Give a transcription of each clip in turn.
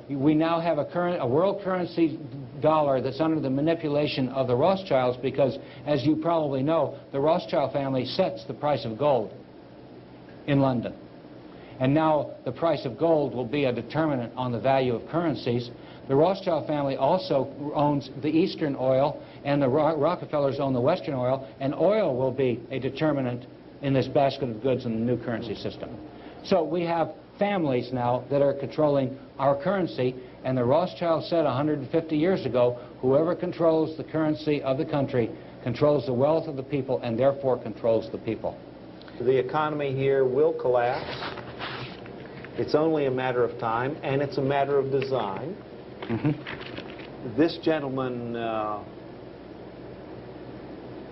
we now have a world currency dollar that's under the manipulation of the Rothschilds because, as you probably know, the Rothschild family sets the price of gold in London. And now the price of gold will be a determinant on the value of currencies. The Rothschild family also owns the Eastern oil, and the Rockefellers own the Western oil, and oil will be a determinant in this basket of goods in the new currency system. So we have families now that are controlling our currency, and the Rothschilds said 150 years ago, whoever controls the currency of the country controls the wealth of the people and therefore controls the people. The economy here will collapse. It's only a matter of time, and it's a matter of design. This gentleman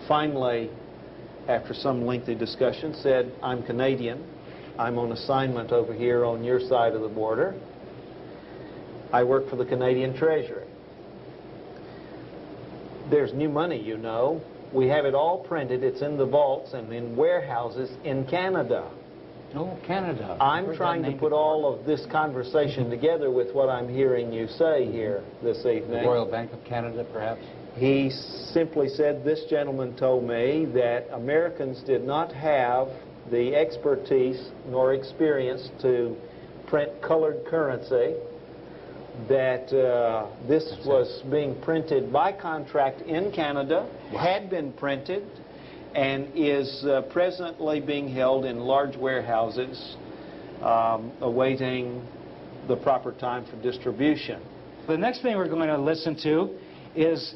finally, after some lengthy discussion, said, I'm Canadian. I'm on assignment over here on your side of the border. I work for the Canadian Treasury. There's new money, you know. We have it all printed. It's in the vaults and in warehouses in Canada. Oh, Canada. I'm trying to put all of this conversation together with what I'm hearing you say here this evening. The Royal Bank of Canada, perhaps? He simply said, this gentleman told me that Americans did not have the expertise nor experience to print colored currency, that this was being printed by contract in Canada, had been printed, and is presently being held in large warehouses awaiting the proper time for distribution. The next thing we're going to listen to is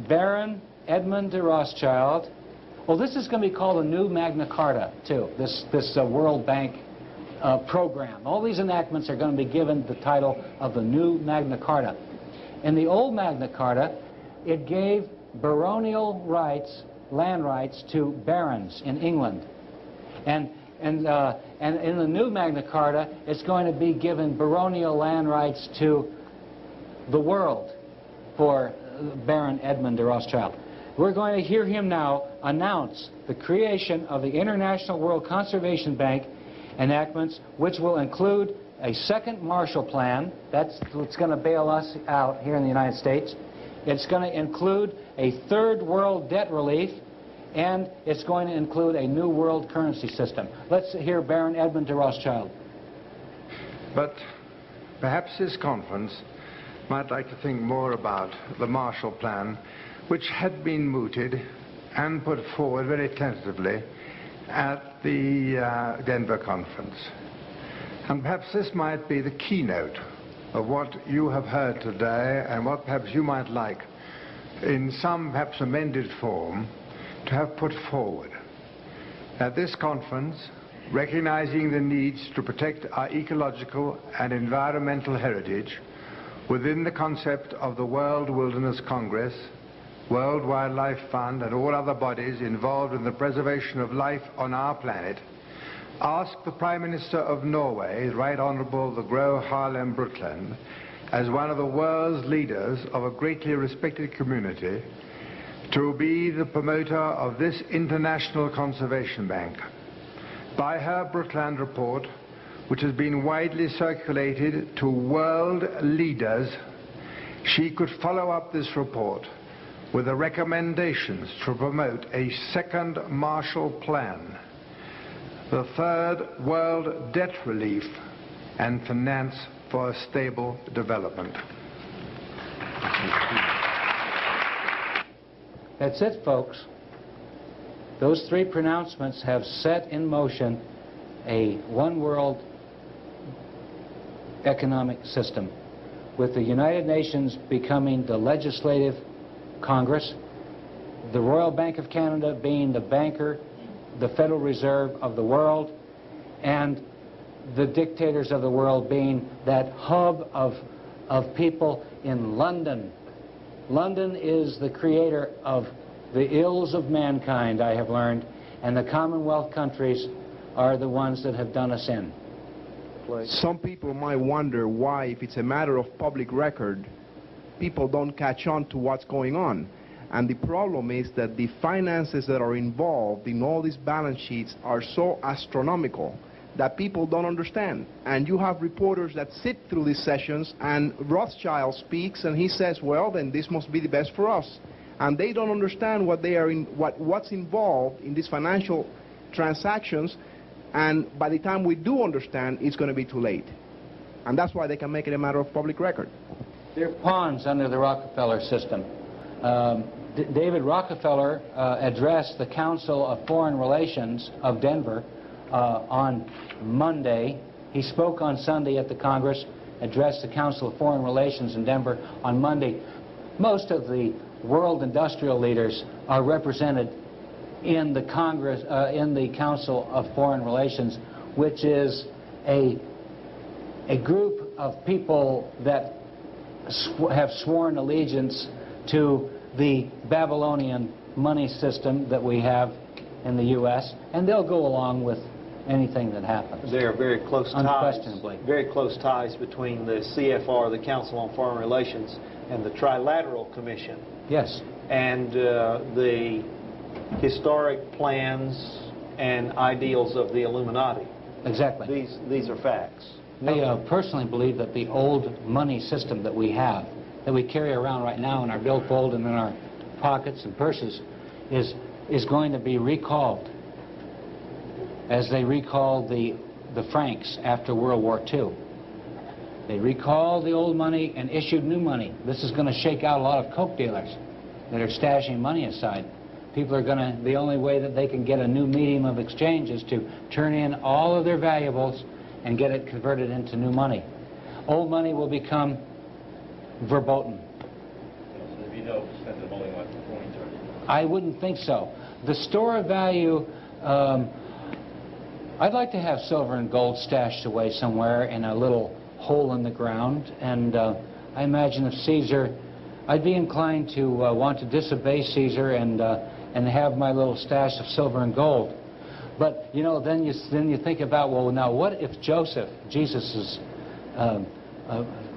Baron Edmund de Rothschild. Well, this is going to be called a new Magna Carta, too, this World Bank program. All these enactments are going to be given the title of the new Magna Carta. In the old Magna Carta, it gave baronial rights, land rights, to barons in England. And in the new Magna Carta, it's going to be given baronial land rights to the world for Baron Edmund de Rothschild. We're going to hear him now announce the creation of the International World Conservation Bank enactments, which will include a second Marshall Plan. That's what's going to bail us out here in the United States. It's going to include a third world debt relief, and it's going to include a new world currency system. Let's hear Baron Edmund de Rothschild. But perhaps this conference might like to think more about the Marshall Plan, which had been mooted and put forward very tentatively at the Denver conference. And perhaps this might be the keynote of what you have heard today and what perhaps you might like in some perhaps amended form to have put forward. At this conference, recognizing the needs to protect our ecological and environmental heritage within the concept of the World Wilderness Congress, World Wildlife Fund, and all other bodies involved in the preservation of life on our planet, asked the Prime Minister of Norway, Right Honourable the Gro Harlem Brundtland, as one of the world's leaders of a greatly respected community, to be the promoter of this International Conservation Bank. By her Brundtland report, which has been widely circulated to world leaders, she could follow up this report with the recommendations to promote a second Marshall Plan, the third world debt relief, and finance for a stable development. That's it, folks. Those three pronouncements have set in motion a one world economic system, with the United Nations becoming the legislative Congress, the Royal Bank of Canada being the banker, the Federal Reserve of the world, and the dictators of the world being that hub of people in London. London is the creator of the ills of mankind, I have learned, and the Commonwealth countries are the ones that have done us in. Some people might wonder why, if it's a matter of public record, people don't catch on to what's going on. And the problem is that the finances that are involved in all these balance sheets are so astronomical that people don't understand. And you have reporters that sit through these sessions, and Rothschild speaks and he says, well, then this must be the best for us. And they don't understand what's involved in these financial transactions, and by the time we do understand, it's going to be too late. And that's why they can make it a matter of public record. They're pawns under the Rockefeller system. David Rockefeller addressed the Council of Foreign Relations of Denver on Monday. He spoke on Sunday at the Congress, addressed the Council of Foreign Relations in Denver on Monday. Most of the world industrial leaders are represented in the Congress, in the Council of Foreign Relations, which is a group of people that have sworn allegiance to the Babylonian money system that we have in the U.S., and they'll go along with anything that happens. There are very close ties, unquestionably. very close ties between the CFR, the Council on Foreign Relations, and the Trilateral Commission. Yes. And the historic plans and ideals of the Illuminati. Exactly. These are facts. I personally believe that the old money system that we have, that we carry around right now in our billfold and in our pockets and purses, is going to be recalled, as they recalled the francs after World War II. They recalled the old money and issued new money. This is going to shake out a lot of coke dealers that are stashing money aside. People are going to, the only way that they can get a new medium of exchange is to turn in all of their valuables and get it converted into new money. Old money will become verboten. So there'd be no expensive only like coins or... I wouldn't think so. The store of value, I'd like to have silver and gold stashed away somewhere in a little hole in the ground, and I imagine if Caesar, I'd be inclined to want to disobey Caesar and have my little stash of silver and gold. But you know, then you think about, well, now what if Joseph, Jesus'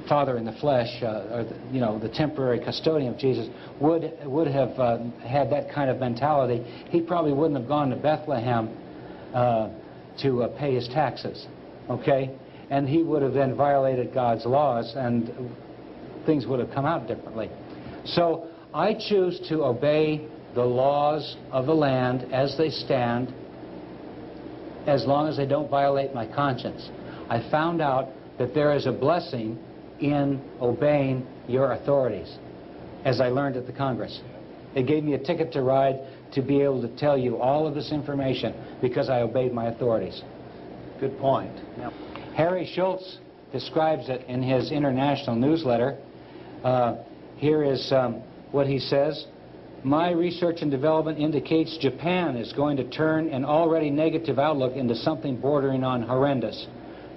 father in the flesh, or the temporary custodian of Jesus, would have had that kind of mentality? He probably wouldn't have gone to Bethlehem to pay his taxes, okay? And he would have then violated God's laws, and things would have come out differently. So I choose to obey the laws of the land as they stand, as long as they don't violate my conscience. I found out that there is a blessing in obeying your authorities, as I learned at the Congress. It gave me a ticket to ride to be able to tell you all of this information because I obeyed my authorities. Good point. Now, Harry Schultz describes it in his international newsletter. Here is what he says. My research and development indicates Japan is going to turn an already negative outlook into something bordering on horrendous.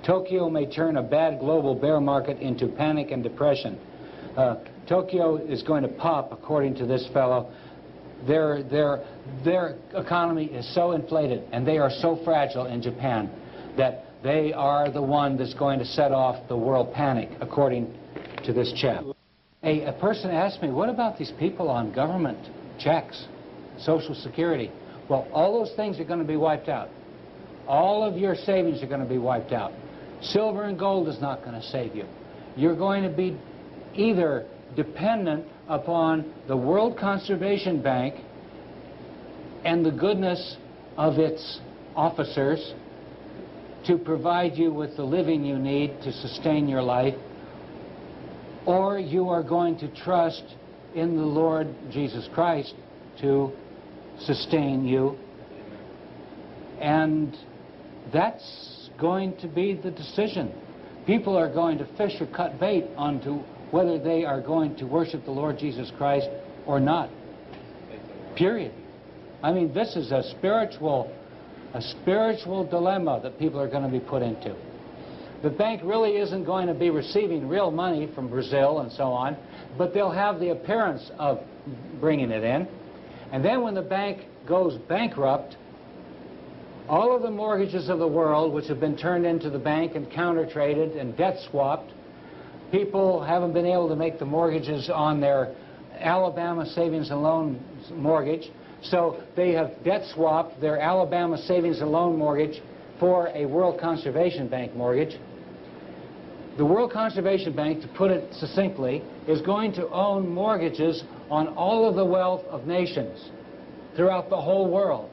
Tokyo may turn a bad global bear market into panic and depression. Tokyo is going to pop, according to this fellow. Their economy is so inflated and they are so fragile in Japan that they are the one that's going to set off the world panic, according to this chap. A person asked me, what about these people on government checks, Social Security? Well, all those things are going to be wiped out. All of your savings are going to be wiped out. Silver and gold is not going to save you. You're going to be either dependent upon the World Conservation Bank and the goodness of its officers to provide you with the living you need to sustain your life, or you are going to trust in the Lord Jesus Christ to sustain you. And that's going to be the decision. People are going to fish or cut bait onto whether they are going to worship the Lord Jesus Christ or not. Period. I mean, this is a spiritual dilemma that people are going to be put into. The bank really isn't going to be receiving real money from Brazil and so on, but they'll have the appearance of bringing it in. And then when the bank goes bankrupt, all of the mortgages of the world, which have been turned into the bank and counter-traded and debt-swapped, people haven't been able to make the mortgages on their Alabama Savings and Loan mortgage, so they have debt-swapped their Alabama Savings and Loan mortgage for a World Conservation Bank mortgage. The World Conservation Bank, to put it succinctly, is going to own mortgages on all of the wealth of nations throughout the whole world.